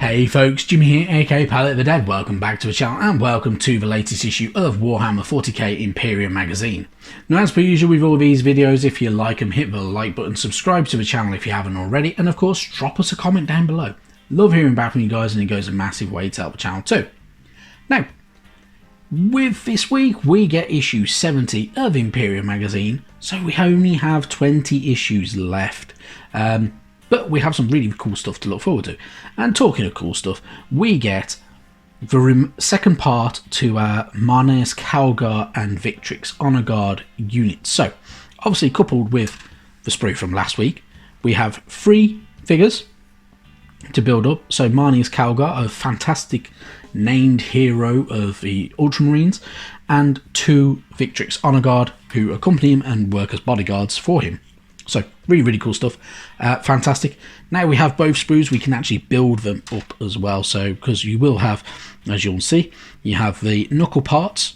Hey folks, Jimmy here, aka Pallet the Dead. Welcome back to the channel and welcome to the latest issue of Warhammer 40k Imperium magazine. Now, as per usual with all these videos, if you like them, hit the like button, subscribe to the channel if you haven't already, and of course drop us a comment down below. Love hearing back from you guys, and it goes a massive way to help the channel too. Now, with this week we get issue 70 of Imperium magazine, so we only have 20 issues left. But we have some really cool stuff to look forward to. And talking of cool stuff, we get the second part to our Muisc, Calgar and Victrix Honor Guard units. So, obviously coupled with the sprue from last week, we have 3 figures to build up. So Muisc Calgar, a fantastic named hero of the Ultramarines, and 2 Victrix Honor Guard who accompany him and work as bodyguards for him. So, really cool stuff. Fantastic. Now we have both sprues, we can actually build them up as well. So, because you will have, as you'll see, you have the knuckle parts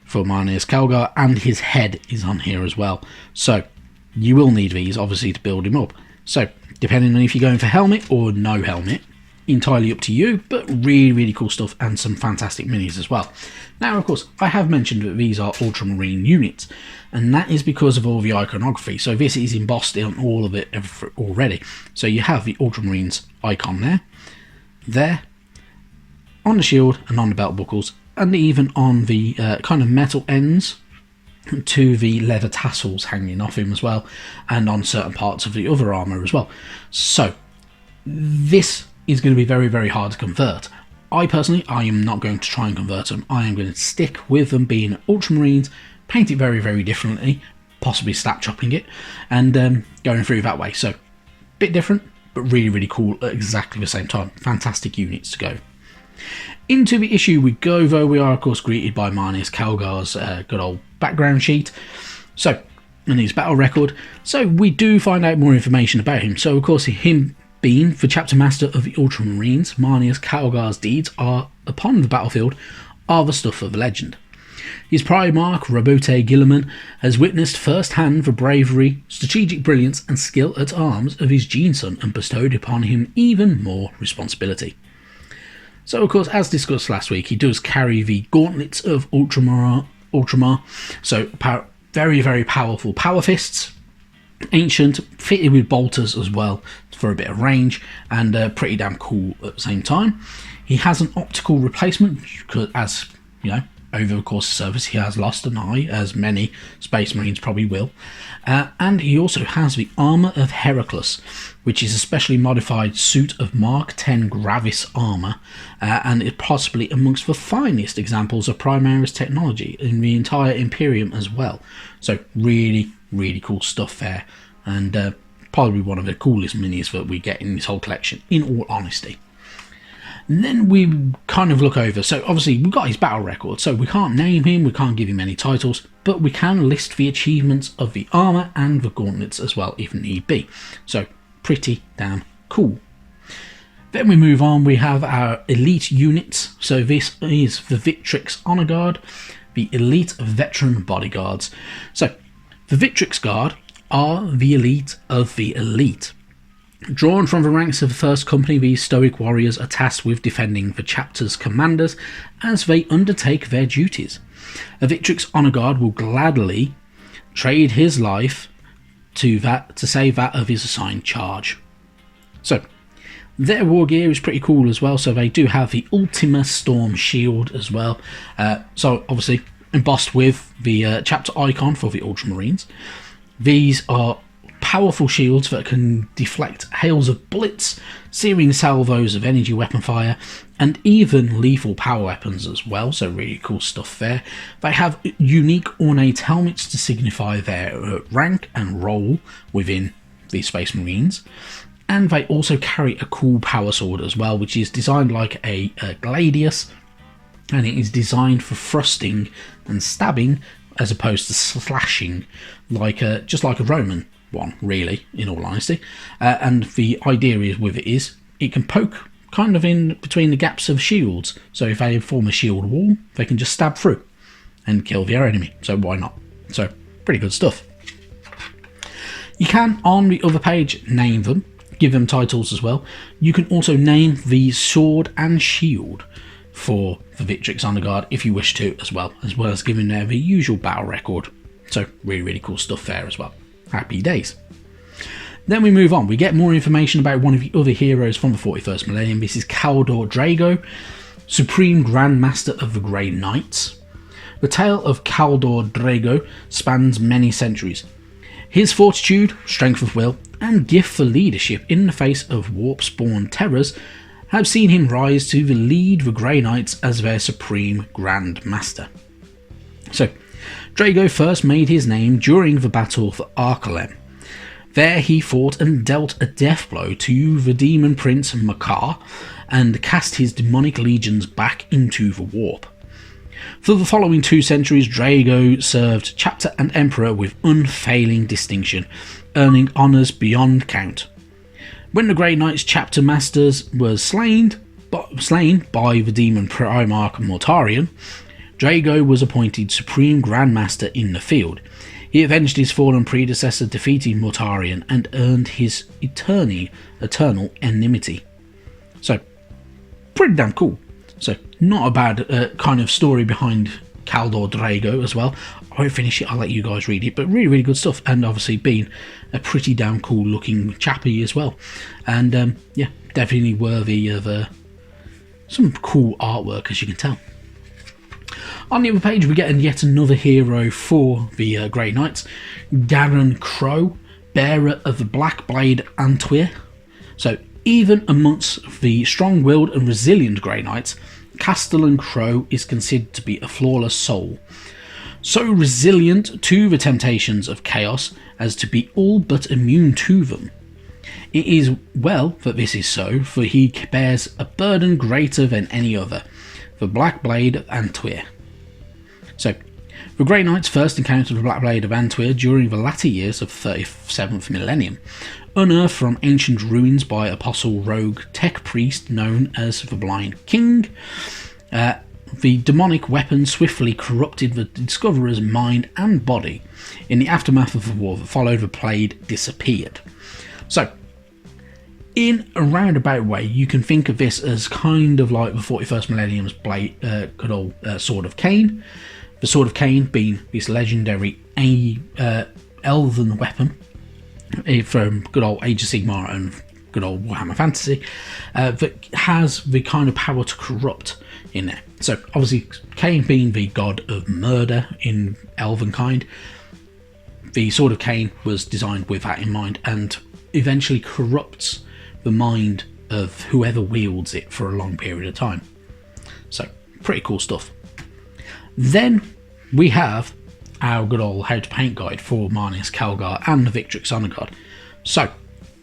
for Muisc Calgar, and his head is on here as well. So, you will need these, obviously, to build him up. So, depending on if you're going for helmet or no helmet, entirely up to you, but really cool stuff and some fantastic minis as well. Now, of course, I have mentioned that these are Ultramarine units, and that is because of all the iconography. So this is embossed on all of it already. So you have the Ultramarines icon there, on the shield and on the belt buckles, and even on the kind of metal ends to the leather tassels hanging off him as well, and on certain parts of the other armour as well. So this is going to be very hard to convert. I am not going to try and convert them. I am going to stick with them being Ultramarines, paint it very differently, possibly snap chopping it, and going through that way. So, bit different, but really cool at exactly the same time. Fantastic units to go. Into the issue we go, though. We are, of course, greeted by Muisc Calgar's good old background sheet. So, and his battle record. So, we do find out more information about him. So, of course, him being the chapter master of the Ultramarines, Muisc Calgar's deeds are upon the battlefield are the stuff of legend. His Primarch, Robote Guilliman, has witnessed firsthand the bravery, strategic brilliance and skill at arms of his Gene-son and bestowed upon him even more responsibility. So, of course, as discussed last week, he does carry the gauntlets of Ultramar, so very powerful power fists, ancient, fitted with bolters as well for a bit of range, and pretty damn cool at the same time. He has an optical replacement because, as you know, over the course of service he has lost an eye, as many Space Marines probably will, and he also has the Armour of Heracles, which is a specially modified suit of Mark 10 Gravis armour, and is possibly amongst the finest examples of Primaris technology in the entire Imperium as well. So really cool stuff there, and probably one of the coolest minis that we get in this whole collection, in all honesty. And then we kind of look over, so obviously we've got his battle record, so we can't name him, we can't give him any titles, but we can list the achievements of the armour and the gauntlets as well if need be. So pretty damn cool. Then we move on, we have our elite units. So this is the Victrix Honor Guard, the elite veteran bodyguards. So the Victrix Guard are the elite of the elite. Drawn from the ranks of the First Company, these stoic warriors are tasked with defending the chapter's commanders as they undertake their duties. A Victrix Honor Guard will gladly trade his life to save that of his assigned charge. So, their war gear is pretty cool as well, so they do have the Ultima Storm Shield as well. So, obviously, embossed with the chapter icon for the Ultramarines. These are powerful shields that can deflect hails of bullets, searing salvos of energy weapon fire, and even lethal power weapons as well, so really cool stuff there. They have unique ornate helmets to signify their rank and role within the Space Marines, and they also carry a cool power sword as well, which is designed like a gladius, and it is designed for thrusting and stabbing as opposed to slashing, just like a Roman one, really, in all honesty. And the idea is with it is it can poke kind of in between the gaps of shields, so if they form a shield wall they can just stab through and kill their enemy, so why not? So pretty good stuff. You can on the other page name them, give them titles as well. You can also name the sword and shield for the Victrix Honor Guard if you wish to, as well as giving them the usual battle record. So really cool stuff there as well. Happy days. Then we move on. We get more information about one of the other heroes from the 41st millennium. This is Kaldor Drago, Supreme Grand Master of the Grey Knights. The tale of Kaldor Drago spans many centuries. His fortitude, strength of will, and gift for leadership in the face of warp-spawn terrors have seen him rise to lead the Grey Knights as their Supreme Grand Master. So, Drago first made his name during the Battle for Arkalem. There he fought and dealt a death blow to the demon prince Makar and cast his demonic legions back into the warp. For the following 2 centuries, Drago served Chapter and Emperor with unfailing distinction, earning honours beyond count. When the Grey Knights Chapter Masters was slain by the demon Primarch Mortarion, Drago was appointed Supreme Grand Master in the field. He avenged his fallen predecessor, defeating Mortarion, and earned his eternal enmity. So, pretty damn cool. So, not a bad kind of story behind Kaldor Drago as well. I won't finish it, I'll let you guys read it, but really good stuff, and obviously being a pretty damn cool looking chappy as well. And yeah, definitely worthy of some cool artwork, as you can tell. On the other page, we get yet another hero for the Grey Knights, Garen Crow, bearer of the Black Blade Antwyr. So, even amongst the strong-willed and resilient Grey Knights, Castellan Crow is considered to be a flawless soul. So resilient to the temptations of chaos as to be all but immune to them. It is well that this is so, for he bears a burden greater than any other, the Black Blade of Antwyr. So, the Grey Knights first encountered the Black Blade of Antwyr during the latter years of the 37th millennium, unearthed from ancient ruins by apostle rogue tech priest known as the Blind King. The demonic weapon swiftly corrupted the discoverer's mind and body. In the aftermath of the war that followed, the blade disappeared. So, in a roundabout way, you can think of this as kind of like the 41st millennium's blade, good old Sword of Cain. The Sword of Cain being this legendary elven weapon from good old Age of Sigmar and good old Warhammer Fantasy that has the kind of power to corrupt in there. So obviously Cain being the god of murder in elven kind, the Sword of Cain was designed with that in mind and eventually corrupts the mind of whoever wields it for a long period of time. So pretty cool stuff. Then we have our good old how to paint guide for Marneus Calgar and the Victrix Honor Guard. So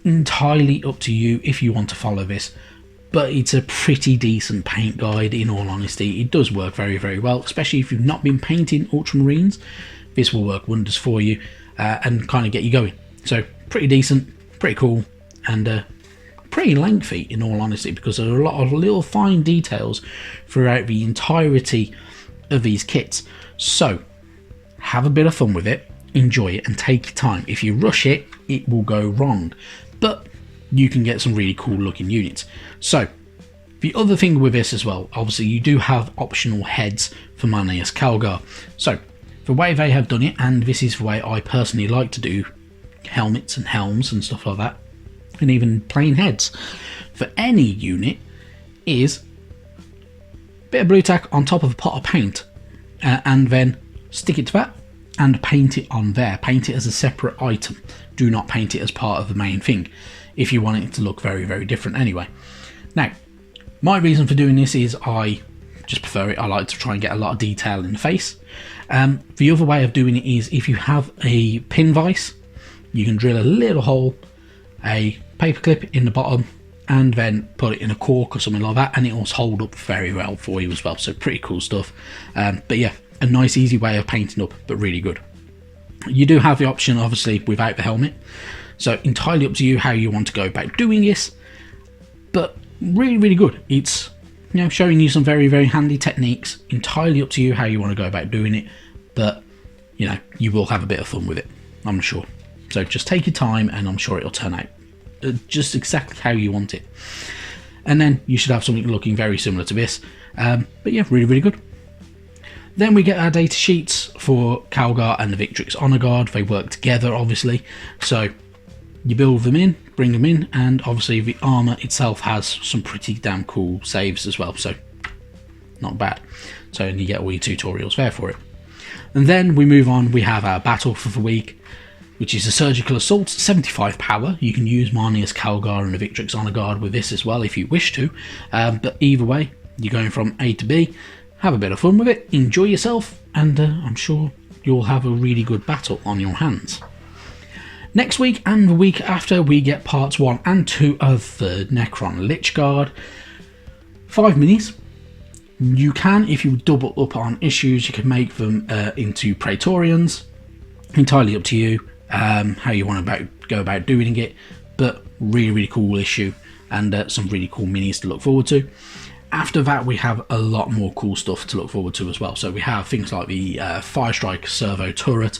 entirely up to you if you want to follow this, but it's a pretty decent paint guide in all honesty. It does work very well, especially if you've not been painting ultramarines. This will work wonders for you and kind of get you going. So pretty decent, pretty cool, and pretty lengthy in all honesty, because there are a lot of little fine details throughout the entirety of these kits. So have a bit of fun with it, enjoy it, and take your time. If you rush it, it will go wrong, but you can get some really cool looking units. So the other thing with this as well, obviously you do have optional heads for Marneus Calgar. So the way they have done it, and this is the way I personally like to do helmets and helms and stuff like that, and even plain heads for any unit, is a bit of blue tack on top of a pot of paint, and then stick it to that and paint it on there. Paint it as a separate item. Do not paint it as part of the main thing if you want it to look very different anyway. Now, my reason for doing this is I just prefer it. I like to try and get a lot of detail in the face. The other way of doing it is if you have a pin vise, you can drill a little hole, a paper clip in the bottom, and then put it in a cork or something like that, and it will hold up very well for you as well. So pretty cool stuff. But yeah, a nice easy way of painting up, but really good. You do have the option obviously without the helmet, so entirely up to you how you want to go about doing this, but really good. It's, you know, showing you some very handy techniques. Entirely up to you how you want to go about doing it, but you know, you will have a bit of fun with it, I'm sure. So just take your time and I'm sure it'll turn out just exactly how you want it. And then you should have something looking very similar to this. But yeah, really, really good. Then we get our data sheets for Calgar and the Victrix Honor Guard. They work together, obviously. So you build them in, bring them in, and obviously the armor itself has some pretty damn cool saves as well. So not bad. So you get all your tutorials there for it. And then we move on. We have our battle for the week, which is a Surgical Assault, 75 power. You can use Marnia's Calgar and the Victrix Honor Guard with this as well if you wish to. But either way, you're going from A to B. Have a bit of fun with it, enjoy yourself, and I'm sure you'll have a really good battle on your hands. Next week and the week after, we get parts 1 and 2 of the Necron Lich Guard. 5 minis. You can, if you double up on issues, you can make them into Praetorians. Entirely up to you how you want to go about doing it, but really, really cool issue, and some really cool minis to look forward to. After that, we have a lot more cool stuff to look forward to as well. So we have things like the Firestrike Servo Turret,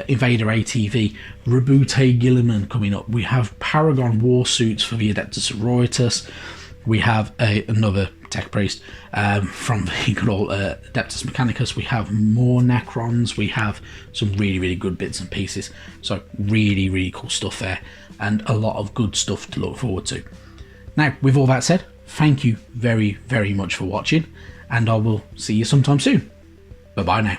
Invader ATV, Rebute Gilliman coming up. We have Paragon War Suits for the Adeptus Sororitas. We have another Tech Priest from the good old Adeptus Mechanicus. We have more Necrons. We have some really, really good bits and pieces. So really, really cool stuff there, and a lot of good stuff to look forward to. Now, with all that said, thank you very, very much for watching, and I will see you sometime soon. Bye bye now.